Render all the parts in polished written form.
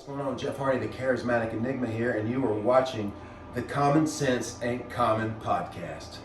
going on? Jeff Hardy, the Charismatic Enigma here, and you are watching the Common Sense Ain't Common podcast.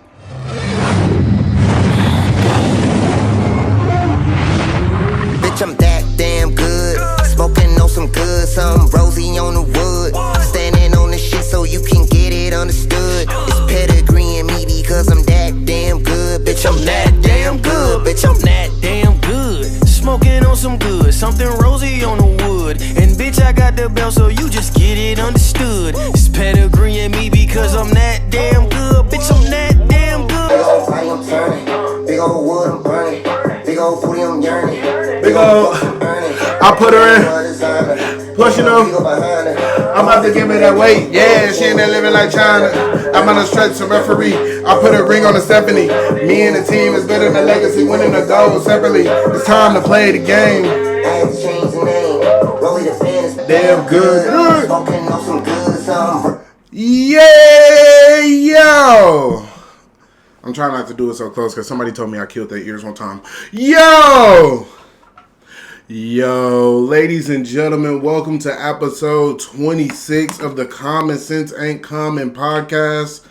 Bitch, I'm that damn good. Smoking on some good, some rosy on the wood. Standing on the shit so you can get it understood. It's pedigree in me because I'm that damn good. Bitch, I'm that damn good. Bitch, I'm that damn good. Smoking on some good, something rosy on the wood. And bitch, I got the belt so you just get it understood. It's pedigree in me because I'm that damn good. Bitch, I'm that damn good. Big old body, I'm turning. Big old wood, I'm burning. Big old booty, I'm yearning. Big old, I put her in. Plus, you know, I'm about to give her that weight. Yeah, she ain't there living like China. I'm on a stretch to referee. I put a ring on the Stephanie. Me and the team is better than legacy, winning the gold separately. It's time to play the game. Damn good. Yeah, yo. I'm trying not to do it so close because somebody told me I killed their ears one time. Yo, ladies and gentlemen, welcome to episode 26 of the Common Sense Ain't Common podcast.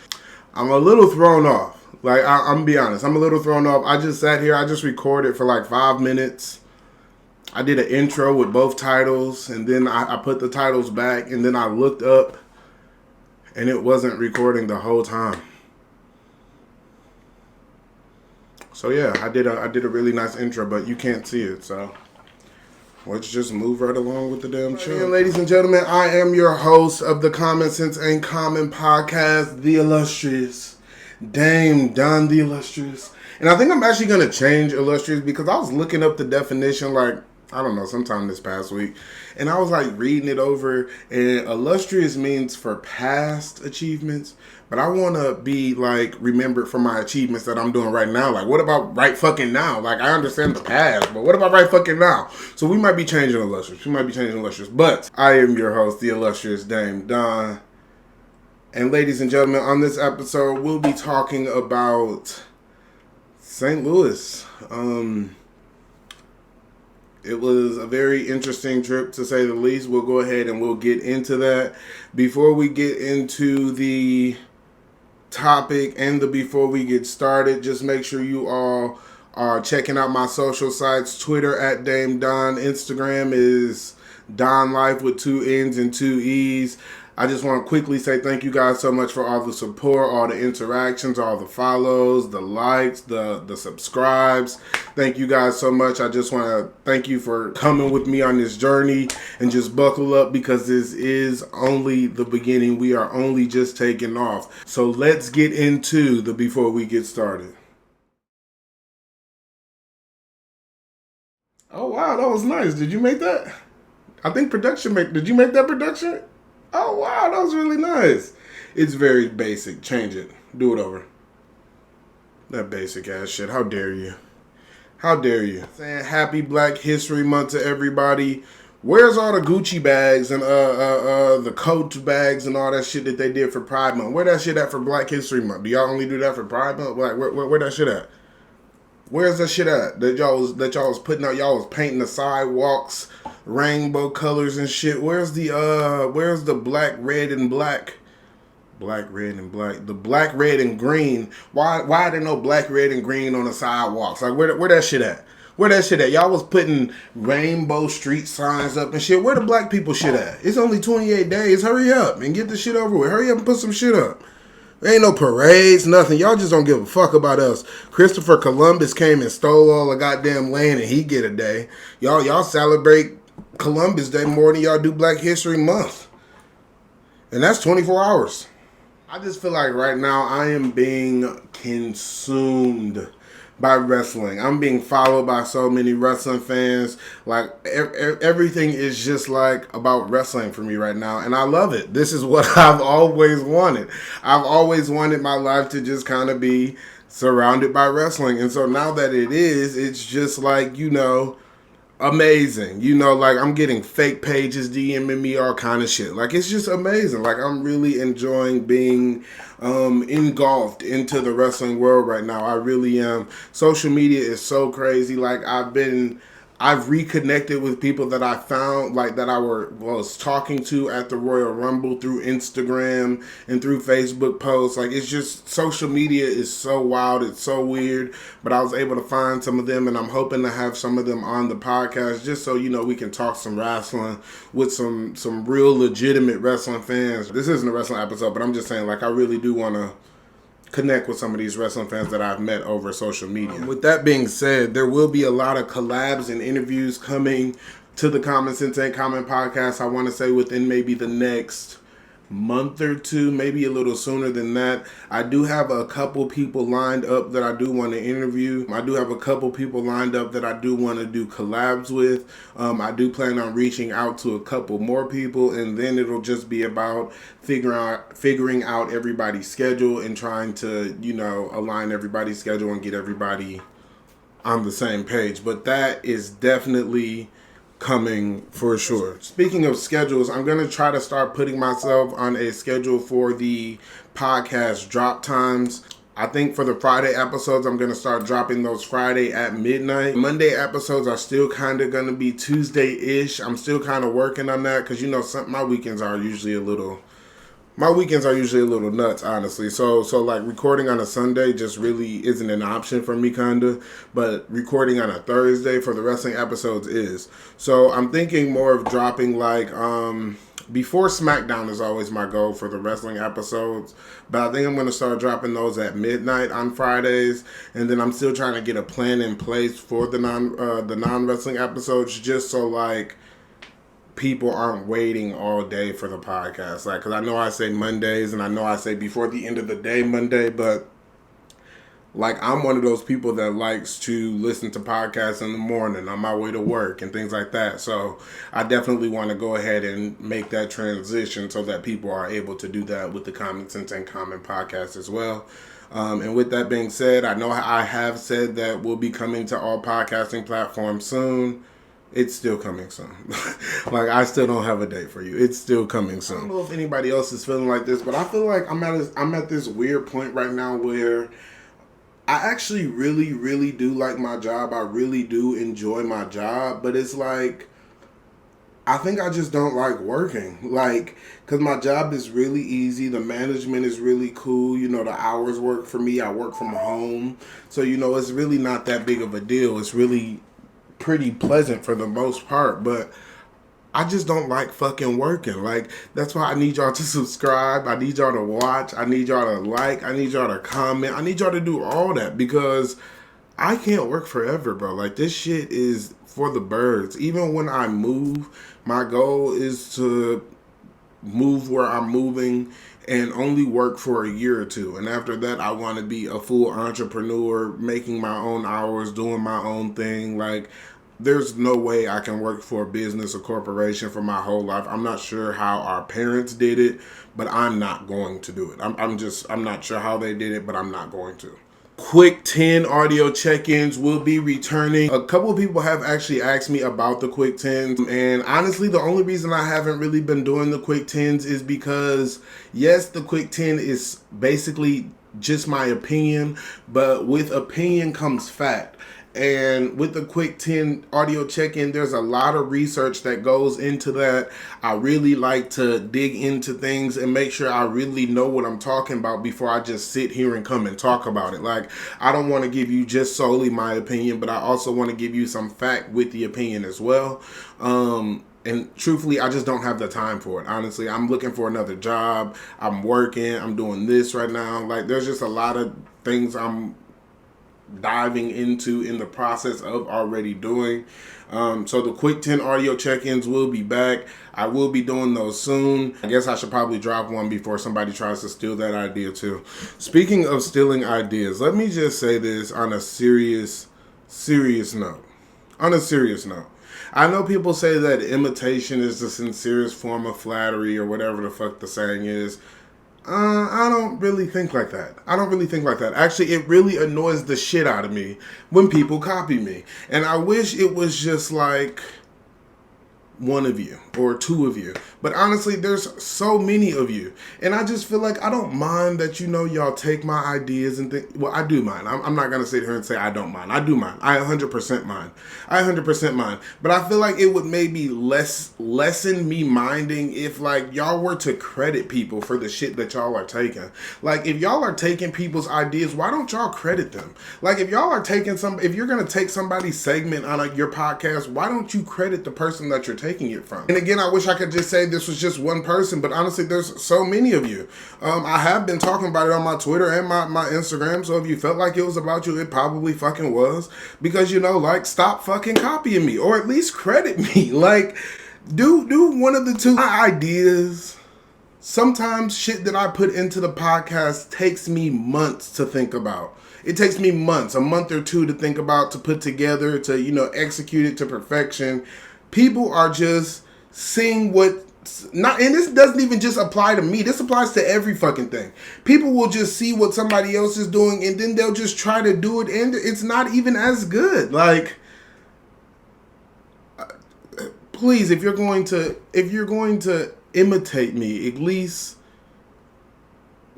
I'm a little thrown off. Like, I'm gonna be honest, I'm a little thrown off. I just sat here, I just recorded for like 5 minutes. I did an intro with both titles, and then I put the titles back, and then I looked up, and it wasn't recording the whole time. So yeah, I did a really nice intro, but you can't see it, so let's just move right along with the damn show. Right, ladies and gentlemen, I am your host of the Common Sense Ain't Common podcast, the illustrious Dame Don the Illustrious. And I think I'm actually going to change illustrious because I was looking up the definition like, I don't know, sometime this past week. And I was like reading it over, and illustrious means for past achievements. But I want to be like remembered for my achievements that I'm doing right now. Like, what about right fucking now? Like, I understand the past, but what about right fucking now? So we might be changing illustrious. But I am your host, the illustrious Dame Don. And ladies and gentlemen, on this episode, we'll be talking about St.Louis. It was a very interesting trip, to say the least. We'll go ahead and we'll get into that. Before we get into the topic and before we get started, just make sure you all are checking out my social sites. Twitter at Dame Don. Instagram is Don Life with 2 N's and 2 E's. I just want to quickly say thank you guys so much for all the support, all the interactions, all the follows, the likes, the subscribes. Thank you guys so much. I just want to thank you for coming with me on this journey, and just buckle up because this is only the beginning. We are only just taking off. So let's get into the before we get started. Oh, wow, that was nice. Did you make that? I think production did you make that production? Oh, wow, that was really nice. It's very basic. Change it. Do it over. That basic ass shit. How dare you? How dare you? Saying happy Black History Month to everybody. Where's all the Gucci bags and the Coach bags and all that shit that they did for Pride Month? Where that shit at for Black History Month? Do y'all only do that for Pride Month? Like, where that shit at? Where's that shit at? That y'all was putting out, y'all was painting the sidewalks rainbow colors and shit. Where's the black, red, and black? Black, red, and black. The black, red, and green. Why are there no black, red, and green on the sidewalks? Like, where that shit at? Where that shit at? Y'all was putting rainbow street signs up and shit. Where the black people shit at? It's only 28 days. Hurry up and get the shit over with. Hurry up and put some shit up. There ain't no parades, nothing. Y'all just don't give a fuck about us. Christopher Columbus came and stole all the goddamn land and he get a day. Y'all celebrate Columbus Day more than y'all do Black History Month. And that's 24 hours. I just feel like right now I am being consumed by wrestling. I'm being followed by so many wrestling fans. Like, everything is just like about wrestling for me right now. And I love it. This is what I've always wanted. I've always wanted my life to just kind of be surrounded by wrestling. And so now that it is, it's just like, you know, amazing. You know, like, I'm getting fake pages DMing me, all kind of shit. Like, it's just amazing. Like, I'm really enjoying being engulfed into the wrestling world right now. I really am. Social media is so crazy. Like, I've been I've reconnected with people that I found, like, that I was talking to at the Royal Rumble through Instagram and through Facebook posts. Like, it's just, social media is so wild, it's so weird, but I was able to find some of them, and I'm hoping to have some of them on the podcast just so, we can talk some wrestling with some real legitimate wrestling fans. This isn't a wrestling episode, but I'm just saying, like, I really do want to connect with some of these wrestling fans that I've met over social media. With that being said, there will be a lot of collabs and interviews coming to the Common Sense Ain't Common podcast. I want to say within maybe the next month or two, maybe a little sooner than that. I do have a couple people lined up that I do want to interview. I do have a couple people lined up that I do want to do collabs with. I do plan on reaching out to a couple more people, and then it'll just be about figuring out everybody's schedule and trying to, align everybody's schedule and get everybody on the same page. But that is definitely coming for sure. Speaking of schedules, I'm going to try to start putting myself on a schedule for the podcast drop times. I think for the Friday episodes, I'm going to start dropping those Friday at midnight. Monday episodes are still kind of going to be Tuesday-ish. I'm still kind of working on that because, my weekends are usually a little nuts, honestly. So like recording on a Sunday just really isn't an option for me, kinda. But recording on a Thursday for the wrestling episodes is. So I'm thinking more of dropping like before SmackDown is always my goal for the wrestling episodes. But I think I'm gonna start dropping those at midnight on Fridays, and then I'm still trying to get a plan in place for the non-wrestling episodes, just so like people aren't waiting all day for the podcast. Like, because I know I say Mondays, and I know I say before the end of the day Monday, but like I'm one of those people that likes to listen to podcasts in the morning on my way to work and things like that. So I definitely want to go ahead and make that transition so that people are able to do that with the Common Sense and Common podcast as well. And with that being said, I know I have said that we'll be coming to all podcasting platforms soon. It's still coming soon. Like, I still don't have a date for you. It's still coming soon. I don't know if anybody else is feeling like this, but I feel like I'm at this weird point right now where I actually really, really do like my job. I really do enjoy my job, but it's like, I think I just don't like working. Like, because my job is really easy. The management is really cool. The hours work for me. I work from home. So, it's really not that big of a deal. It's really pretty pleasant for the most part, but I just don't like fucking working. Like, that's why I need y'all to subscribe. I need y'all to watch. I need y'all to like. I need y'all to comment. I need y'all to do all that because I can't work forever, bro. Like, this shit is for the birds. Even when I move, my goal is to move where I'm moving and only work for a year or two. And after that, I want to be a full entrepreneur, making my own hours, doing my own thing. Like, there's no way I can work for a business or corporation for my whole life. I'm not sure how our parents did it, but I'm not going to do it. I'm not sure how they did it, but I'm not going to. Quick 10 audio check-ins will be returning. A couple of people have actually asked me about the Quick 10s, and honestly, the only reason I haven't really been doing the Quick 10s is because, yes, the Quick 10 is basically just my opinion, but with opinion comes fact. And with the Quick 10 audio check-in, there's a lot of research that goes into that. I really like to dig into things and make sure I really know what I'm talking about before I just sit here and come and talk about it. Like, I don't want to give you just solely my opinion, but I also want to give you some fact with the opinion as well. And truthfully, I just don't have the time for it. Honestly, I'm looking for another job. I'm working. I'm doing this right now. Like, there's just a lot of things I'm diving into in the process of already doing. So the Quick 10 audio check-ins will be back. I will be doing those soon. I guess I should probably drop one before somebody tries to steal that idea too. Speaking of stealing ideas, let me just say this on a serious note. On a serious note. I know people say that imitation is the sincerest form of flattery or whatever the fuck the saying is. I don't really think like that. Actually, it really annoys the shit out of me when people copy me. And I wish it was just like, one of you or two of you, but honestly there's so many of you, and I just feel like I don't mind that, you know, y'all take my ideas and think, well, I do mind. I'm not gonna sit here and say I don't mind. I do mind. I 100% mind. I 100% mind. But I feel like it would maybe lessen me minding if like y'all were to credit people for the shit that y'all are taking. Like if y'all are taking people's ideas, why don't y'all credit them? Like if y'all are taking if you're gonna take somebody's segment on your podcast, why don't you credit the person that you're taking it from? And again, I wish I could just say this was just one person, but honestly, there's so many of you. I have been talking about it on my Twitter and my Instagram, so if you felt like it was about you, it probably fucking was. Because, you know, like, stop fucking copying me, or at least credit me. Like, do one of the two. My ideas, sometimes shit that I put into the podcast takes me months to think about. It takes me months, a month or two to think about, to put together, to, you know, execute it to perfection. People are just seeing what, not, and this doesn't even just apply to me. This applies to every fucking thing. People will just see what somebody else is doing, and then they'll just try to do it, and it's not even as good. Like, please, if you're going to imitate me, at least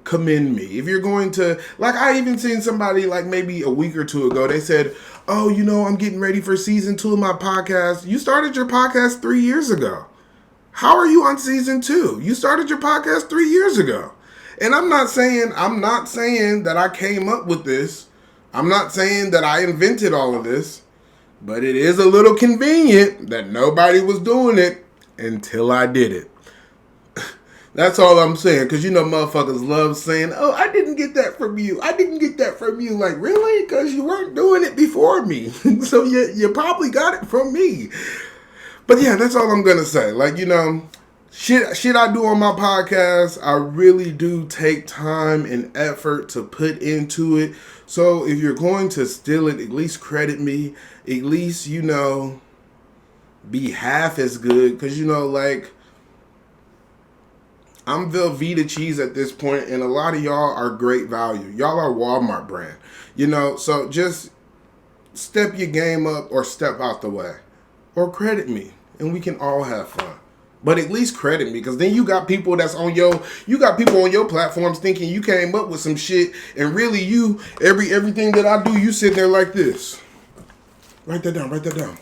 commend me. If you're going to, like, I even seen somebody like maybe a week or two ago, they said, oh, you know, I'm getting ready for season 2 of my podcast. You started your podcast 3 years ago. How are you on season 2? You started your podcast 3 years ago. And I'm not saying that I came up with this. I'm not saying that I invented all of this, but it is a little convenient that nobody was doing it until I did it. That's all I'm saying, because you know motherfuckers love saying, oh, I didn't get that from you. I didn't get that from you. Like, really? Because you weren't doing it before me. So you probably got it from me. But yeah, that's all I'm going to say. Like, you know, shit I do on my podcast, I really do take time and effort to put into it. So if you're going to steal it, at least credit me. At least, you know, be half as good. Because, you know, like, I'm Velveeta cheese at this point, and a lot of y'all are great value. Y'all are Walmart brand, you know, so just step your game up or step out the way, or credit me, and we can all have fun. But at least credit me, because then you got people that's on your platforms thinking you came up with some shit, and really everything that I do, you sit there like this. Write that down.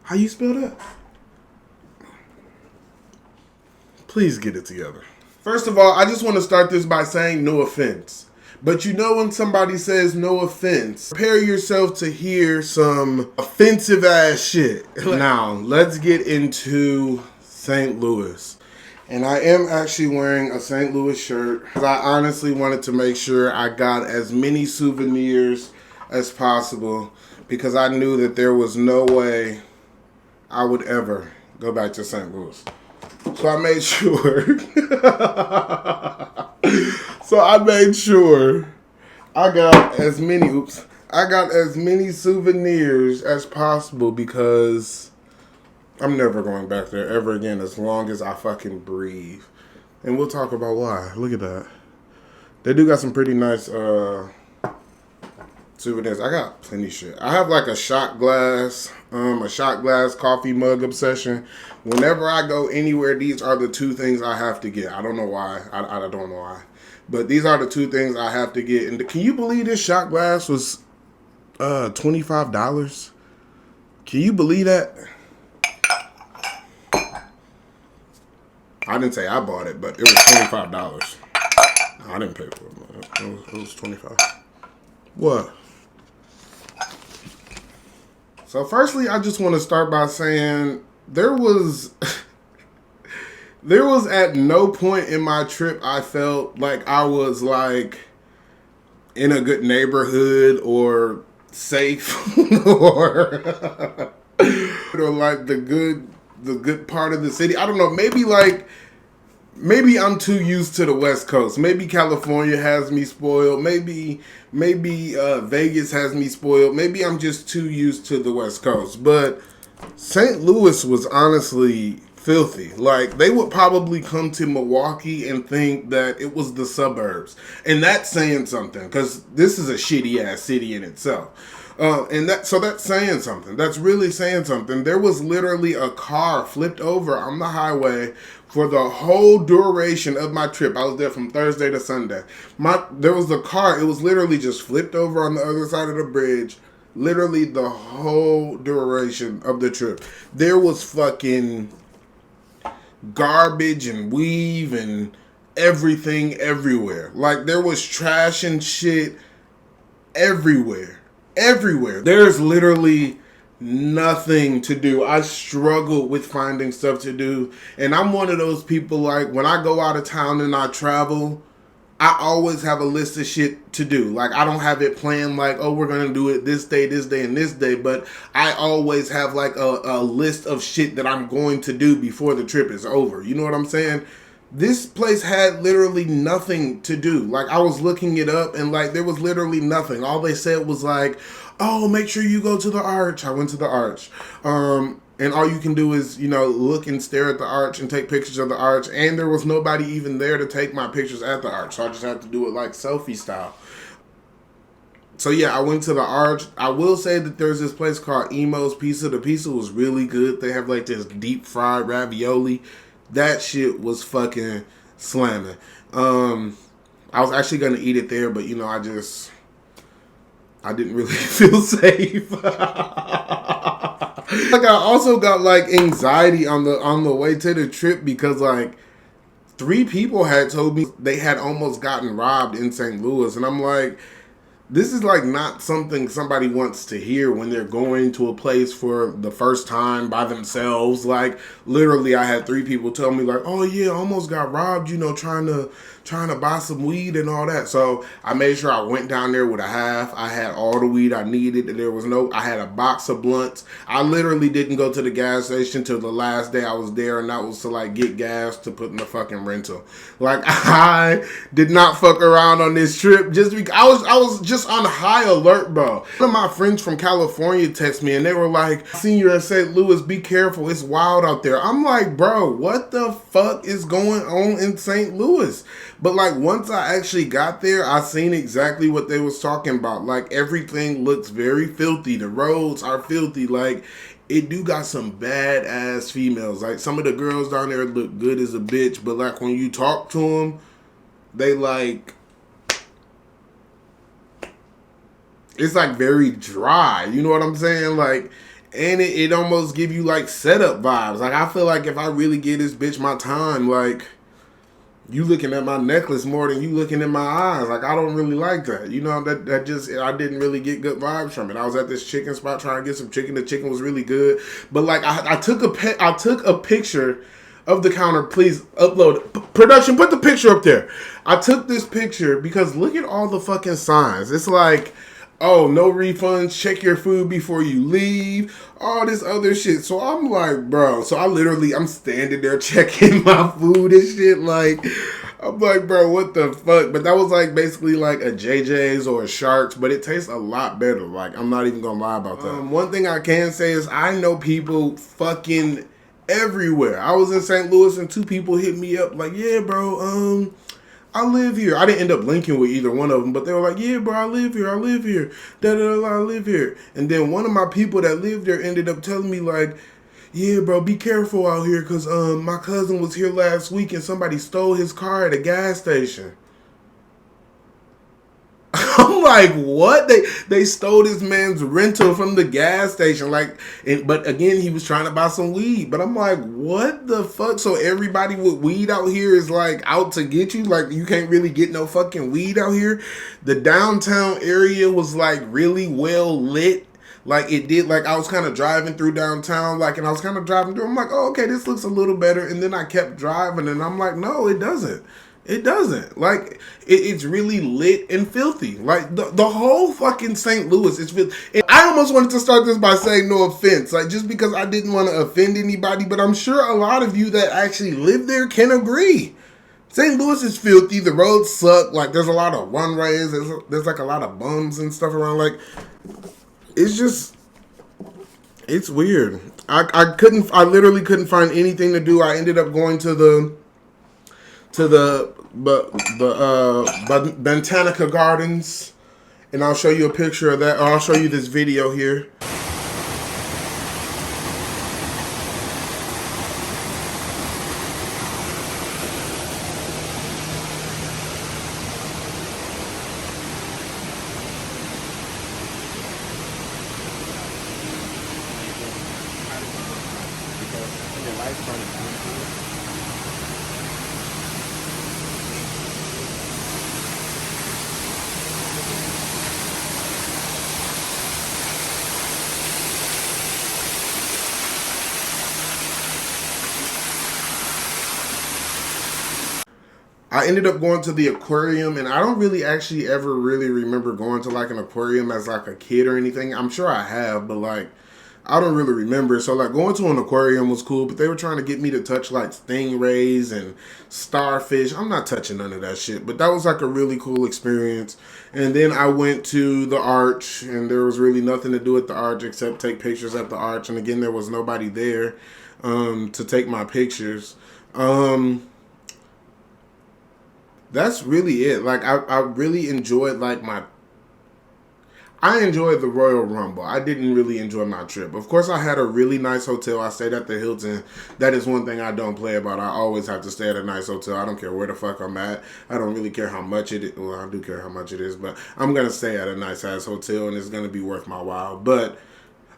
How you spell that? Please get it together. First of all, I just want to start this by saying no offense. But you know when somebody says no offense, prepare yourself to hear some offensive ass shit. Now, let's get into St.Louis. And I am actually wearing a St. Louis shirt because I honestly wanted to make sure I got as many souvenirs as possible, because I knew that there was no way I would ever go back to St. Louis. So I made sure. I got as many souvenirs as possible, because I'm never going back there ever again as long as I fucking breathe. And we'll talk about why. Look at that. They do got some pretty nice souvenirs. I got plenty of shit. I have like a shot glass coffee mug obsession. Whenever I go anywhere, these are the two things I have to get. I don't know why. I don't know why. But these are the two things I have to get. And can you believe this shot glass was $25? Can you believe that? I didn't say I bought it, but it was $25. I didn't pay for it. It was $25. What? So firstly, I just want to start by saying there was at no point in my trip I felt like I was like in a good neighborhood or safe or like the good part of the city. I don't know, maybe I'm too used to the West Coast. Maybe California has me spoiled. Maybe Vegas has me spoiled. Maybe I'm just too used to the West Coast. But St. Louis was honestly filthy. Like, they would probably come to Milwaukee and think that it was the suburbs. And that's saying something, because this is a shitty-ass city in itself. So that's saying something. That's really saying something. There was literally a car flipped over on the highway for the whole duration of my trip. I was there from Thursday to Sunday. There was a car. It was literally just flipped over on the other side of the bridge. Literally the whole duration of the trip. There was fucking garbage and weave and everything everywhere. Like, there was trash and shit everywhere. Everywhere. There's literally nothing to do. I struggle with finding stuff to do. And I'm one of those people, like, when I go out of town and I travel, I always have a list of shit to do. Like, I don't have it planned like, oh, we're going to do it this day, and this day. But I always have, like, a list of shit that I'm going to do before the trip is over. You know what I'm saying? This place had literally nothing to do. Like, I was looking it up and, like, there was literally nothing. All they said was, like, oh, make sure you go to the arch. I went to the arch. And all you can do is, you know, look and stare at the arch and take pictures of the arch. And there was nobody even there to take my pictures at the arch. So I just had to do it, like, selfie style. So, yeah, I went to the arch. I will say that there's this place called Emo's Pizza. The pizza was really good. They have, like, this deep fried ravioli. That shit was fucking slamming. I was actually going to eat it there, but, you know, I didn't really feel safe. Like, I also got, like, anxiety on the way to the trip because, like, 3 people had told me they had almost gotten robbed in St. Louis. And I'm like, this is, like, not something somebody wants to hear when they're going to a place for the first time by themselves. Like, literally, I had 3 people tell me, like, oh, yeah, almost got robbed, you know, trying to buy some weed and all that. So I made sure I went down there with a half. I had all the weed I needed. I had a box of blunts. I literally didn't go to the gas station till the last day I was there, and that was to, like, get gas to put in the fucking rental. Like, I did not fuck around on this trip just because I was just on high alert, bro. One of my friends from California texted me and they were like, "Seen you at St.Louis, be careful, it's wild out there." I'm like, bro, what the fuck is going on in St. Louis? But, like, once I actually got there, I seen exactly what they was talking about. Like, everything looks very filthy. The roads are filthy. Like, it do got some badass females. Like, some of the girls down there look good as a bitch, but, like, when you talk to them, they, like, it's, like, very dry. You know what I'm saying? Like, and it almost give you, like, setup vibes. Like, I feel like if I really give this bitch my time, like, you looking at my necklace more than you looking in my eyes. Like, I don't really like that. You know, that just, I didn't really get good vibes from it. I was at this chicken spot trying to get some chicken. The chicken was really good. But, like, I took a picture of the counter. Please upload. Production, put the picture up there. I took this picture because look at all the fucking signs. It's like, oh, no refunds, check your food before you leave, all this other shit. So I'm like, bro, I'm standing there checking my food and shit. Like, I'm like, bro, what the fuck? But that was, like, basically like a JJ's or a Sharks, but it tastes a lot better. Like, I'm not even gonna lie about that. One thing I can say is I know people fucking everywhere. I was in St. Louis and 2 people hit me up like, yeah, bro, I live here. I didn't end up linking with either one of them, but they were like, yeah, bro, I live here. I live here. I live here. And then one of my people that lived there ended up telling me, like, yeah, bro, be careful out here because my cousin was here last week and somebody stole his car at a gas station. I'm like, what? They stole this man's rental from the gas station. Like, but again, he was trying to buy some weed. But I'm like, what the fuck? So everybody with weed out here is, like, out to get you? Like, you can't really get no fucking weed out here? The downtown area was, like, really well lit. Like, it did, like, I was kind of driving through downtown, like, and I was kind of driving through. I'm like, oh, okay, this looks a little better. And then I kept driving, and I'm like, no, it doesn't. It doesn't. Like, it's really lit and filthy. Like, the whole fucking St. Louis is filthy. And I almost wanted to start this by saying no offense. Like, just because I didn't want to offend anybody. But I'm sure a lot of you that actually live there can agree. St. Louis is filthy. The roads suck. Like, there's a lot of runways. There's like, a lot of bums and stuff around. Like, it's just, it's weird. I literally couldn't find anything to do. I ended up going to the Botanica Gardens, and I'll show you a picture of that. Or I'll show you this video here. I ended up going to the aquarium, and I don't really actually ever really remember going to like an aquarium as like a kid or anything. I'm sure I have, but like I don't really remember. So like going to an aquarium was cool, but they were trying to get me to touch like stingrays and starfish. I'm not touching none of that shit, but that was like a really cool experience. And then I went to the Arch, and there was really nothing to do at the Arch except take pictures at the Arch. And again, there was nobody there to take my pictures. That's really it. Like I really enjoyed like I enjoyed the Royal Rumble. I didn't really enjoy my trip. Of course, I had a really nice hotel. I stayed at the Hilton. That is one thing I don't play about. I always have to stay at a nice hotel. I don't care where the fuck I'm at. I don't really care how much it is. Well, I do care how much it is, but I'm going to stay at a nice ass hotel, and it's going to be worth my while. But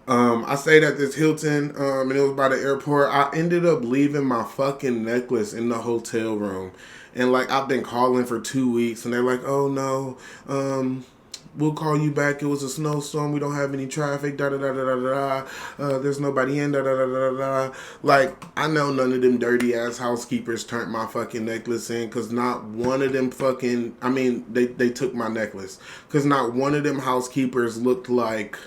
I stayed at this Hilton, and it was by the airport. I ended up leaving my fucking necklace in the hotel room. And like I've been calling for 2 weeks, and they're like, "Oh no, we'll call you back. It was a snowstorm. We don't have any traffic. Da da da da da da. There's nobody in. Da da da da da." Like I know none of them dirty ass housekeepers turned my fucking necklace in, cause not one of them fucking. I mean, they took my necklace, cause not one of them housekeepers looked like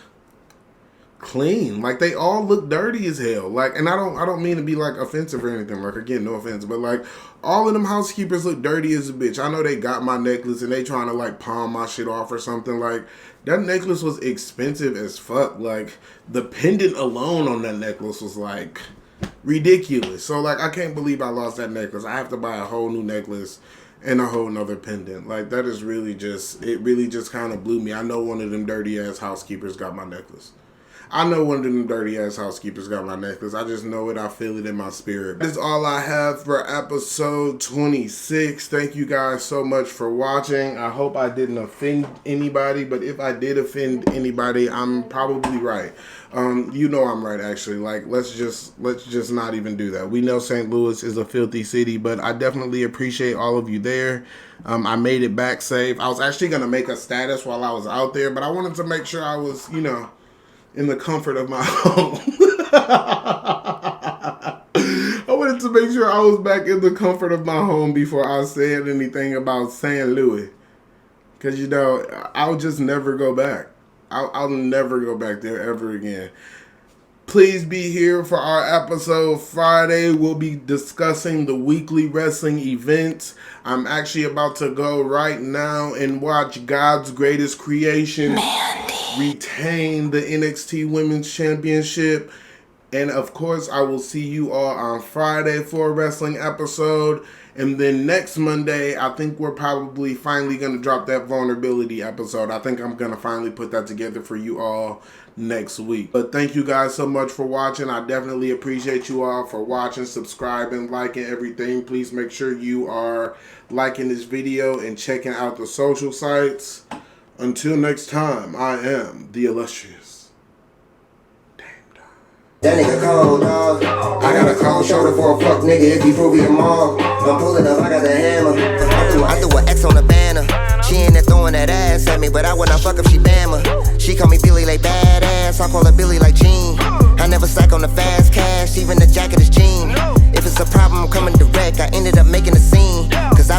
clean. Like they all look dirty as hell. Like, and I don't mean to be like offensive or anything. Like again, no offense, but like all of them housekeepers look dirty as a bitch. I know they got my necklace and they trying to like pawn my shit off or something. Like that necklace was expensive as fuck. Like the pendant alone on that necklace was like ridiculous. So like I can't believe I lost that necklace. I have to buy a whole new necklace and a whole nother pendant. Like that is really just, it really just kind of blew me. I know one of them dirty ass housekeepers got my necklace. I know one of them dirty ass housekeepers got my necklace. I just know it. I feel it in my spirit. That's all I have for episode 26. Thank you guys so much for watching. I hope I didn't offend anybody, but if I did offend anybody, I'm probably right. You know I'm right, actually. Like, let's just not even do that. We know St. Louis is a filthy city, but I definitely appreciate all of you there. I made it back safe. I was actually going to make a status while I was out there, but I wanted to make sure I was, you know, in the comfort of my home. I wanted to make sure I was back in the comfort of my home before I said anything about St. Louis. Because, you know, I'll just never go back. I'll never go back there ever again. Please be here for our episode Friday. We'll be discussing the weekly wrestling events. I'm actually about to go right now and watch God's Greatest Creation retain the NXT Women's Championship. And of course, I will see you all on Friday for a wrestling episode. And then next Monday, I think we're probably finally going to drop that vulnerability episode. I think I'm going to finally put that together for you all next week. But thank you guys so much for watching. I definitely appreciate you all for watching, subscribing, liking everything. Please make sure you are liking this video and checking out the social sites. Until next time, I am the illustrious That nigga cold, dog. I got a cold shoulder for a fuck nigga if he prove he a mall. I'm pulling up, I got the hammer. I threw an X on the banner. She ain't there throwing that ass at me, but I would not fuck if she bammer. She call me Billy like badass, I call her Billy like Jean. I never slack on the fast cash, even the jacket is jean. If it's a problem, I'm coming direct. I ended up making a scene, cause